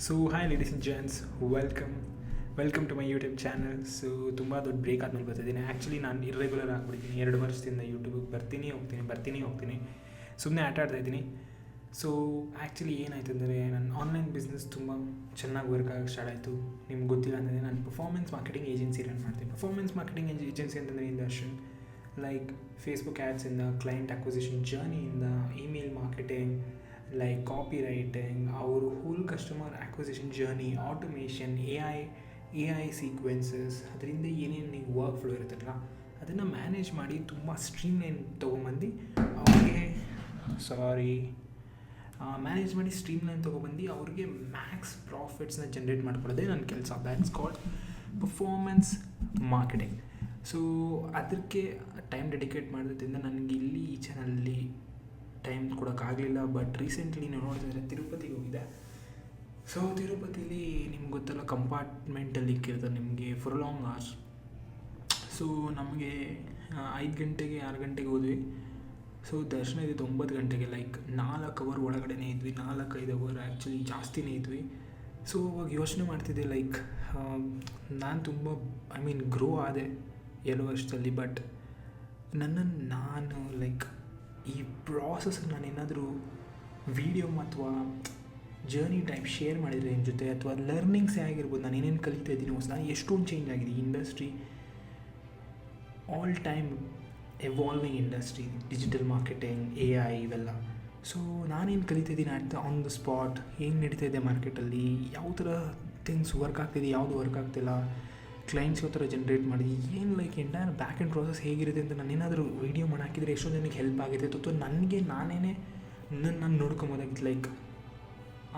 So hi ladies and gents, welcome to my YouTube channel. So ತುಂಬ ದೊಡ್ಡ break ಆದಮೇಲೆ ಬರ್ತಿದ್ದೀನಿ. Actually ನಾನು irregular ಆಗಿಬಿಟ್ಟಿದ್ದೀನಿ. 2 ವರ್ಷದಿಂದ ಯೂಟ್ಯೂಬಿಗೆ ಬರ್ತೀನಿ ಹೋಗ್ತೀನಿ ಸುಮ್ಮನೆ ಆಟ ಆಡ್ತಾಯಿದ್ದೀನಿ. ಸೊ ಆ್ಯಕ್ಚುಲಿ ಏನಾಯ್ತು ಅಂದರೆ, ನನ್ನ ಆನ್ಲೈನ್ ಬಿಸ್ನೆಸ್ ತುಂಬ ಚೆನ್ನಾಗಿ ವರ್ಕ್ ಆಗೋಕ್ಕೆ ಸ್ಟಾರ್ಟ್ ಆಯಿತು. ನಿಮ್ಗೆ ಗೊತ್ತಿಲ್ಲ ಅಂದರೆ, ನಾನು ಪರ್ಫಾರ್ಮೆನ್ಸ್ ಮಾರ್ಕೆಟಿಂಗ್ ಏಜೆನ್ಸಿ ರನ್ ಮಾಡ್ತೀನಿ. ಪರ್ಫಾರ್ಮೆನ್ಸ್ ಮಾರ್ಕೆಟಿಂಗ್ ಏಜೆನ್ಸಿ ಅಂತಂದರೆ ಇಂಡಸ್ಟ್ರಿ ಲೈಕ್ ಫೇಸ್ಬುಕ್ ಆ್ಯಡ್ಸಿಂದ, ಕ್ಲೈಂಟ್ ಅಕ್ವಿಸಿಷನ್ ಜರ್ನಿಯಿಂದ, email marketing, like copywriting, ಅವರು whole customer acquisition journey, automation, A I sequences, ಅದರಿಂದ ಏನೇನು ನೀವು ವರ್ಕ್ ಫ್ಲೋ ಇರುತ್ತಲ್ಲ ಅದನ್ನು ಮ್ಯಾನೇಜ್ ಮಾಡಿ ತುಂಬ ಸ್ಟ್ರೀಮ್ಲೈನ್ ತೊಗೊಂಬಂದು ಅವ್ರಿಗೆ ಅವ್ರಿಗೆ ಮ್ಯಾಕ್ಸ್ ಪ್ರಾಫಿಟ್ಸ್ನ ಜನ್ರೇಟ್ ಮಾಡ್ಕೊಳ್ಳೋದೇ ನನ್ನ ಕೆಲಸ. That's called performance marketing. So ಅದಕ್ಕೆ ಟೈಮ್ ಡೆಡಿಕೇಟ್ ಮಾಡೋದ್ರಿಂದ ನನಗೆ ಇಲ್ಲಿ ಈ ಚಾನಲಲ್ಲಿ ಟೈಮ್ ಕೊಡೋಕ್ಕಾಗಲಿಲ್ಲ. ಬಟ್ ರೀಸೆಂಟ್ಲಿ ನೀವು ನೋಡ್ತಿದ್ರೆ ತಿರುಪತಿಗೆ ಹೋಗಿದ್ದೆ. ಸೊ ತಿರುಪತಿಲಿ ನಿಮ್ಗೆ ಗೊತ್ತಲ್ಲ, ಕಂಪಾರ್ಟ್ಮೆಂಟಲ್ಲಿ ಇಕ್ಕಿರ್ತಾರೆ ನಿಮಗೆ ಫಾರ್ ಲಾಂಗ್ ಅವರ್ಸ್. ಸೊ ನಮಗೆ 5 ಗಂಟೆಗೆ 6 ಗಂಟೆಗೆ ಹೋದ್ವಿ. ಸೊ ದರ್ಶನ ಇದ್ದಿದ್ದು 9 ಗಂಟೆಗೆ. ಲೈಕ್ 4 ಅವರ್ ಒಳಗಡೆನೇ ಇದ್ವಿ, 4-5 ಅವರ್ ಆ್ಯಕ್ಚುಲಿ ಜಾಸ್ತಿನೇ ಇದ್ವಿ. ಸೊ ಅವಾಗ ಯೋಚನೆ ಮಾಡ್ತಿದ್ದೆ, ಲೈಕ್ ನಾನು ತುಂಬ ಗ್ರೋ ಆದೆ 2 ವರ್ಷದಲ್ಲಿ. ಬಟ್ ನಾನು ಲೈಕ್ ಈ ಪ್ರಾಸೆಸ್ ನಾನೇನಾದರೂ ವೀಡಿಯೋ ಅಥವಾ ಜರ್ನಿ ಟೈಪ್ ಶೇರ್ ಮಾಡಿದರೆ ನಿಮ್ಮ ಜೊತೆ, ಅಥವಾ ಲರ್ನಿಂಗ್ಸೇ ಆಗಿರ್ಬೋದು, ನಾನು ಏನೇನು ಕಲಿತಾ ಇದ್ದೀನಿ ನಾನು ಎಷ್ಟೊಂದು ಚೇಂಜ್ ಆಗಿದೆ. ಈ industry all time evolving industry, digital marketing, A I ಇವೆಲ್ಲ. ಸೊ ನಾನೇನು ಕಲಿತಿದ್ದೀನಿ ಆನ್ ದ ಸ್ಪಾಟ್, ಏನು ನಡೀತಾ ಇದೆ ಮಾರ್ಕೆಟಲ್ಲಿ, ಯಾವ ಥರ ಥಿಂಗ್ಸ್ ವರ್ಕ್ ಆಗ್ತಿದೆ, ಯಾವುದು ವರ್ಕ್ ಆಗ್ತಿಲ್ಲ, ಕ್ಲೈಂಟ್ಸ್ ಯಾವ ಥರ ಜನ್ರೇಟ್ ಮಾಡಿ, ಏನು like entire back and process ಹೇಗಿರುತ್ತೆ ಅಂತ ನಾನೇನಾದರೂ ವೀಡಿಯೋ ಮಾಡಿ ಹಾಕಿದರೆ ಎಷ್ಟೋ ಜನಕ್ಕೆ ಹೆಲ್ಪ್ ಆಗಿದೆ. ಅಥವಾ ನನಗೆ ನಾನೇ ನಾನು ನೋಡ್ಕೊಬೋದಾಗಿತ್ತು. ಲೈಕ್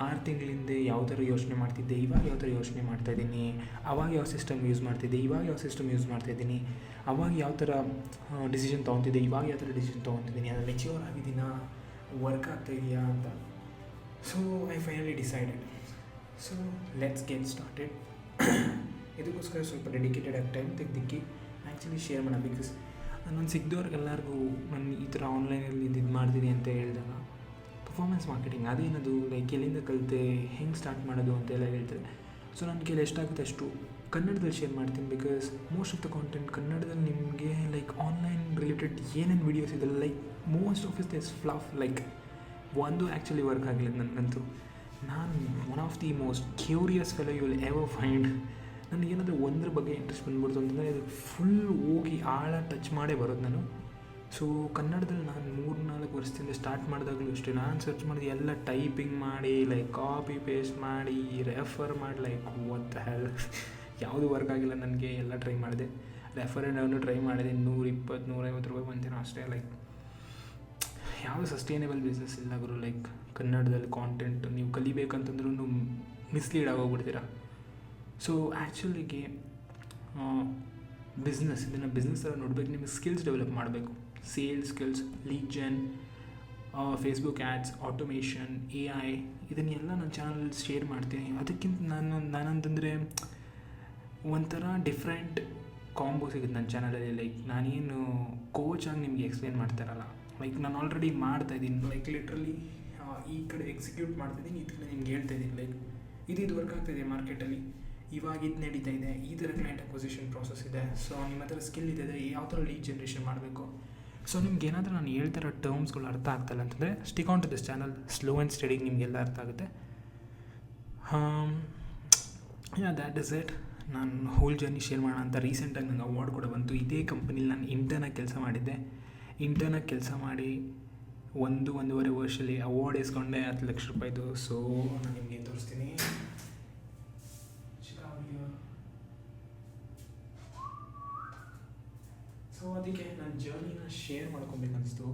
6 ತಿಂಗಳಿಂದ ಯಾವ ಥರ ಯೋಚನೆ ಮಾಡ್ತಿದ್ದೆ, ಇವಾಗ ಯಾವ ಥರ ಯೋಚನೆ ಮಾಡ್ತಾಯಿದ್ದೀನಿ, ಅವಾಗ ಯಾವ ಸಿಸ್ಟಮ್ ಯೂಸ್ ಮಾಡ್ತಿದ್ದೆ, ಇವಾಗ ಯಾವ ಸಿಸ್ಟಮ್ ಯೂಸ್ ಮಾಡ್ತಾಯಿದ್ದೀನಿ, ಅವಾಗ ಯಾವ ಥರ ಡಿಸಿಷನ್ ತೊಗೊತಿದ್ದೆ, ಇವಾಗ ಯಾವ ಥರ ಡಿಸಿಷನ್ ತೊಗೊತಿದ್ದೀನಿ, ಅದು ಮೆಚ್ಯೂರ್ ಆಗಿದ್ದೀನಾ, ವರ್ಕ್ ಆಗ್ತಾಯಿದೆಯಾ ಅಂತ. So I finally decided. So let's get started. ಇದಕ್ಕೋಸ್ಕರ ಸ್ವಲ್ಪ ಡೆಡಿಕೇಟೆಡ್ ಆಗಿ ಟೈಮ್ ತೆಗೆದಿಕ್ಕಿ ಆ್ಯಕ್ಚುಲಿ ಶೇರ್ ಮಾಡೋಣ. ಬಿಕಾಸ್ ನಾನು ಸಿಕ್ಕಿದವ್ರಿಗೆಲ್ಲರಿಗೂ ನಾನು ಈ ಥರ ಆನ್ಲೈನಲ್ಲಿ ಇದು ಮಾಡ್ತೀನಿ ಅಂತ ಹೇಳಿದಾಗ, ಪರ್ಫಾರ್ಮೆನ್ಸ್ ಮಾರ್ಕೆಟಿಂಗ್ ಅದೇನದು, ಲೈಕ್ ಎಲ್ಲಿಂದ ಕಲಿತೆ, ಹೆಂಗೆ ಸ್ಟಾರ್ಟ್ ಮಾಡೋದು ಅಂತೆಲ್ಲ ಹೇಳ್ತಾರೆ. ಸೊ ನನ್ನ ಕೈಲಿ ಎಷ್ಟಾಗುತ್ತೆ ಅಷ್ಟು ಕನ್ನಡದಲ್ಲಿ ಶೇರ್ ಮಾಡ್ತೀನಿ. Because most of the content ಕನ್ನಡದಲ್ಲಿ ನಿಮಗೆ ಲೈಕ್ ಆನ್ಲೈನ್ ರಿಲೇಟೆಡ್ ಏನೇನು ವೀಡಿಯೋಸ್ ಇದೆಲ್ಲ, like most of is flop. Like ಒಂದು ಆ್ಯಕ್ಚುಲಿ ವರ್ಕ್ ಆಗಲಿಲ್ಲ ನನಗಂತೂ. ನಾನು one of the most curious fellow you will ever find. ನನಗೇನಾದರೂ ಒಂದ್ರ ಬಗ್ಗೆ ಇಂಟ್ರೆಸ್ಟ್ ಬಂದ್ಬಿಡ್ತು ಅಂತಂದರೆ ಅದು ಫುಲ್ ಹೋಗಿ ಆಳ ಟಚ್ ಮಾಡೇ ಬರೋದು ನಾನು. ಸೊ ಕನ್ನಡದಲ್ಲಿ ನಾನು 3-4 ವರ್ಷದಿಂದ ಸ್ಟಾರ್ಟ್ ಮಾಡಿದಾಗಲೂ ಅಷ್ಟೇ, ನಾನು ಸರ್ಚ್ ಮಾಡಿದೆ ಎಲ್ಲ ಟೈಪಿಂಗ್ ಮಾಡಿ, ಲೈಕ್ ಕಾಪಿ ಪೇಸ್ಟ್ ಮಾಡಿ, ರೆಫರ್ ಮಾಡಿ, ಲೈಕ್ ವಾಟ್ ದ ಹೆಲ್, ಯಾವುದು ವರ್ಕ್ ಆಗಿಲ್ಲ ನನಗೆ. ಎಲ್ಲ ಟ್ರೈ ಮಾಡಿದೆ, ರೆಫರ್ ಆ್ಯಂಡ್ ಟ್ರೈ ಮಾಡಿದೆ. 120-150 ರೂಪಾಯಿ ಬಂತೇನೋ ಅಷ್ಟೇ. ಲೈಕ್ ಯಾವುದು ಸಸ್ಟೈನೇಬಲ್ ಬಿಸ್ನೆಸ್ ಇಲ್ಲ ಗುರು. ಲೈಕ್ ಕನ್ನಡದಲ್ಲಿ ಕಾಂಟೆಂಟ್ ನೀವು ಕಲಿಬೇಕಂತಂದ್ರೂ ಮಿಸ್ಲೀಡ್ ಆಗೋಗ್ಬಿಡ್ತೀರ. ಸೊ ಆ್ಯಕ್ಚುಲಿಗೆ ಇದನ್ನು ಬಿಸ್ನೆಸ್ ಥರ ನೋಡಬೇಕು. ನಿಮಗೆ ಸ್ಕಿಲ್ಸ್ ಡೆವಲಪ್ ಮಾಡಬೇಕು. Sales skills, lead gen, Facebook ads, automation, A I, ಇದನ್ನೆಲ್ಲ ನನ್ನ ಚಾನಲಲ್ಲಿ ಶೇರ್ ಮಾಡ್ತೀನಿ. ಅದಕ್ಕಿಂತ ನಾನಂತಂದರೆ ಒಂಥರ ಡಿಫ್ರೆಂಟ್ ಕಾಂಬೋ ಸಿಗುತ್ತೆ ನನ್ನ ಚಾನಲಲ್ಲಿ. ಲೈಕ್ ನಾನೇನು ಕೋಚಾಗಿ ನಿಮಗೆ ಎಕ್ಸ್ಪ್ಲೇನ್ ಮಾಡ್ತಾರಲ್ಲ, ಲೈಕ್ ನಾನು ಆಲ್ರೆಡಿ ಮಾಡ್ತಾಯಿದ್ದೀನಿ. ಲೈಕ್ ಲಿಟ್ರಲಿ ಈ ಕಡೆ ಎಕ್ಸಿಕ್ಯೂಟ್ ಮಾಡ್ತಾಯಿದ್ದೀನಿ, ಈ ಕಡೆ ನಿಮ್ಗೆ ಹೇಳ್ತಾಯಿದ್ದೀನಿ. ಲೈಕ್ ಇದು ವರ್ಕ್ ಆಗ್ತಾಯಿದೆ ಮಾರ್ಕೆಟಲ್ಲಿ, ಇವಾಗ ಇದು ನಡೀತಾ ಇದೆ, ಈ ಥರ ಕ್ಲೈಂಟ್ ಅಕ್ವಿಸಿಷನ್ ಪ್ರಾಸೆಸ್ ಇದೆ. ಸೊ ನಿಮ್ಮ ಹತ್ರ ಸ್ಕಿಲ್ ಇದೆ, ಯಾವ ಥರ ಲೀಡ್ ಜನ್ರೇಷನ್ ಮಾಡಬೇಕು. ಸೊ ನಿಮ್ಗೆ ಏನಾದರೂ ನಾನು ಹೇಳ್ತಿರೋ ಟರ್ಮ್ಸ್ಗಳು ಅರ್ಥ ಆಗ್ತಾಯಿಲ್ಲ ಅಂತಂದರೆ stick on to this channel. Slow and ಸ್ಟಡಿಗೆ ನಿಮಗೆಲ್ಲ ಅರ್ಥ ಆಗುತ್ತೆ. That is it. ನಾನು ಹೋಲ್ ಜರ್ನಿ ಶೇರ್ ಮಾಡೋಣ ಅಂತ ರೀಸೆಂಟಾಗಿ ನಂಗೆ ಅವಾರ್ಡ್ ಕೂಡ ಬಂತು. ಇದೇ ಕಂಪನಿಲಿ ನಾನು ಇಂಟರ್ನಾಗಿ ಕೆಲಸ ಮಾಡಿದ್ದೆ. ಇಂಟರ್ನಾಗಿ ಕೆಲಸ ಮಾಡಿ 1-1.5 ವರ್ಷದಲ್ಲಿ ಅವಾರ್ಡ್ ಇಸ್ಕೊಂಡೆ, 10 ಲಕ್ಷ ರೂಪಾಯಿದು. ಸೊ ನಾನು ನಿಮಗೆ ತೋರಿಸ್ತೀನಿ. ಸೊ ಅದಕ್ಕೆ ನನ್ನ ಜರ್ನಿನ ಶೇರ್ ಮಾಡ್ಕೊಬೇಕನ್ನಿಸ್ತು.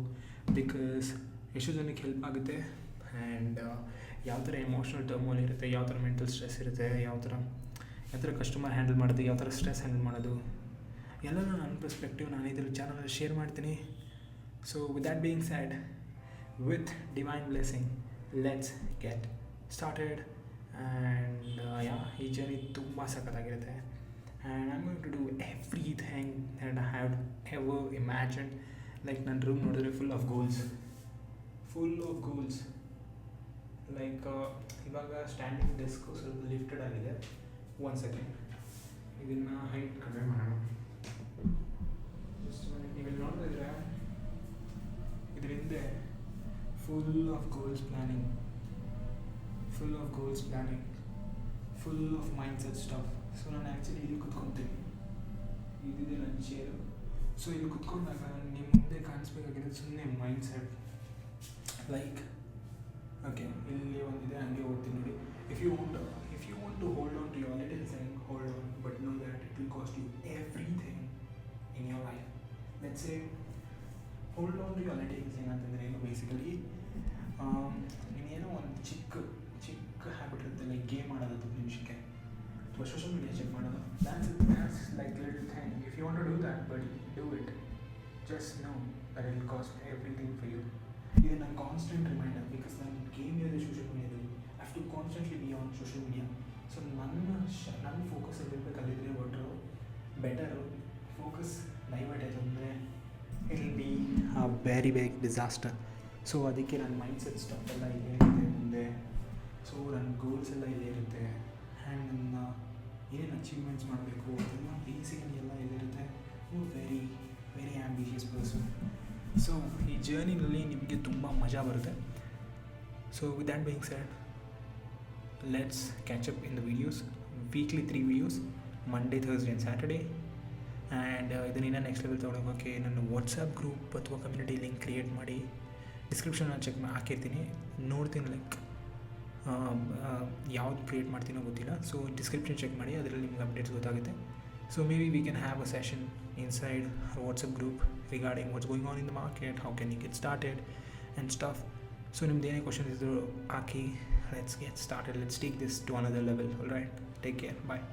ಬಿಕಾಸ್ ಎಷ್ಟೋ ಜನಕ್ಕೆ ಹೆಲ್ಪ್ ಆಗುತ್ತೆ. ಆ್ಯಂಡ್ ಯಾವ ಥರ ಎಮೋಷ್ನಲ್ ಟರ್ಮೋಲ್ ಇರುತ್ತೆ, ಯಾವ ಥರ ಮೆಂಟಲ್ ಸ್ಟ್ರೆಸ್ ಇರುತ್ತೆ, ಯಾವ ಥರ ಕಸ್ಟಮರ್ ಹ್ಯಾಂಡಲ್ ಮಾಡೋದು, ಯಾವ ಥರ ಸ್ಟ್ರೆಸ್ ಹ್ಯಾಂಡಲ್ ಮಾಡೋದು, ಎಲ್ಲನೂ ನನ್ನ ಪರ್ಸ್ಪೆಕ್ಟಿವ್ ನಾನು ಇದರಲ್ಲಿ ಚಾನಲಲ್ಲಿ ಶೇರ್ ಮಾಡ್ತೀನಿ. So with that being said, with divine blessing, let's get started. And ಈ ಜರ್ನಿ ತುಂಬ ಸಖತ್ತಾಗಿರುತ್ತೆ. And I'm going to do everything that I have ever imagined. Like ನನ್ನ ರೂಮ್ ನೋಡಿದ್ರೆ ಫುಲ್ ಆಫ್ ಗೋಲ್ಸ್. ಲೈಕ್ ಇವಾಗ standing desk ಸ್ವಲ್ಪ lifted ಆಗಿದೆ. One second, ಇದನ್ನು height ಕಡಿಮೆ ಮಾಡೋಣ. ನೀವು ಇಲ್ಲಿ ನೋಡ್ತಾ ಇದ್ರೆ ಇದ್ರ ಹಿಂದೆ full of goals planning, full of mind set stuff. So ನಾನು ಆ್ಯಕ್ಚುಲಿ ಇಲ್ಲಿ ಕುತ್ಕೊತೀನಿ, ಇದಿದೆ ನನ್ನ ಚೇರು. ಸೊ ಇಲ್ಲಿ ಕುತ್ಕೊಂಡಾಗ ನಿಮ್ಮ ಮುಂದೆ ಕಾಣಿಸ್ಬೇಕಾಗಿರೋದು ಸುಮ್ಮನೆ ಮೈಂಡ್ ಸೆಟ್. ಲೈಕ್ ಓಕೆ, ಇಲ್ಲಿ ಒಂದಿದೆ, ಹಂಗೆ ಓದ್ತೀನಿ ನೋಡಿ. If you want to hold on to your little thing, hold on, but know that it will cost you everything in your life. Let's say hold on to your little thing ಅಂತಂದರೆ ಏನು, basically ನೀನೇನೋ ಒಂದು ಚಿಕ್ಕ habit ಇರುತ್ತೆ, like game ಆಡೋದು 10 ನಿಮಿಷಕ್ಕೆ, ಅಥವಾ social media check ಮಾಡೋದು. That's like little thing. If you want to do that, but do it. Just know that it will cost everything for you. This is a constant reminder because ನಾನು game ಇರೋದು social ಮೀಡಿಯಾದಲ್ಲಿ. I have to constantly be on social media. So ನನ್ನ focus ಇರಬೇಕು ಅಲ್ಲಿದ್ರೆ better. Focus divert ಆಯಿತು ಅಂದರೆ it will be a very big disaster. So ಅದಕ್ಕೆ ನನ್ನ ಮೈಂಡ್ ಸೆಟ್ ಸ್ಟಫ್ ಎಲ್ಲ ಇಲ್ಲೇ ಇರುತ್ತೆ ಮುಂದೆ. ಸೊ ನನ್ನ ಗೋಲ್ಸ್ ಎಲ್ಲ ಇಲ್ಲೇ ಇರುತ್ತೆ. ಆ್ಯಂಡ್ ನನ್ನ ಏನೇನು ಅಚೀವ್ಮೆಂಟ್ಸ್ ಮಾಡಬೇಕು ಅದೆಲ್ಲ ಬೇಸಿಕಲಿ ಎಲ್ಲ ಇಲ್ಲಿರುತ್ತೆ. Very very ambitious person. So ಈ ಜರ್ನಿನಲ್ಲಿ ನಿಮಗೆ ತುಂಬ ಮಜಾ ಬರುತ್ತೆ. So with that being said, let's catch up in the videos. Weekly 3 videos, Monday, Thursday and Saturday. And ಇದನ್ನ ನೆಕ್ಸ್ಟ್ ಲೆವೆಲ್ ತೊಗೊಳೋಕ್ಕೆ ನನ್ನ ವಾಟ್ಸಪ್ ಗ್ರೂಪ್ ಅಥವಾ ಕಮ್ಯುನಿಟಿ ಲಿಂಕ್ ಕ್ರಿಯೇಟ್ ಮಾಡಿ ಡಿಸ್ಕ್ರಿಪ್ಷನಲ್ಲಿ ಚೆಕ್ ಹಾಕಿರ್ತೀನಿ, ನೋಡ್ತೀನಿ. ಲೈಕ್ ಯಾವ್ದು ಕ್ರಿಯೇಟ್ ಮಾಡ್ತೀನೋ ಗೊತ್ತಿಲ್ಲ. ಸೊ ಡಿಸ್ಕ್ರಿಪ್ಷನ್ ಚೆಕ್ ಮಾಡಿ, ಅದರಲ್ಲಿ ನಿಮ್ಗೆ ಅಪ್ಡೇಟ್ಸ್ ಗೊತ್ತಾಗುತ್ತೆ. So maybe we can have a session inside WhatsApp group regarding what's going on in the market, how can you get started and stuff. So ನಿಮ್ದು ಏನೇ questions ಇದ್ದರೂ ಹಾಕಿ, let's get started, let's take this to another level. All right, take care, bye.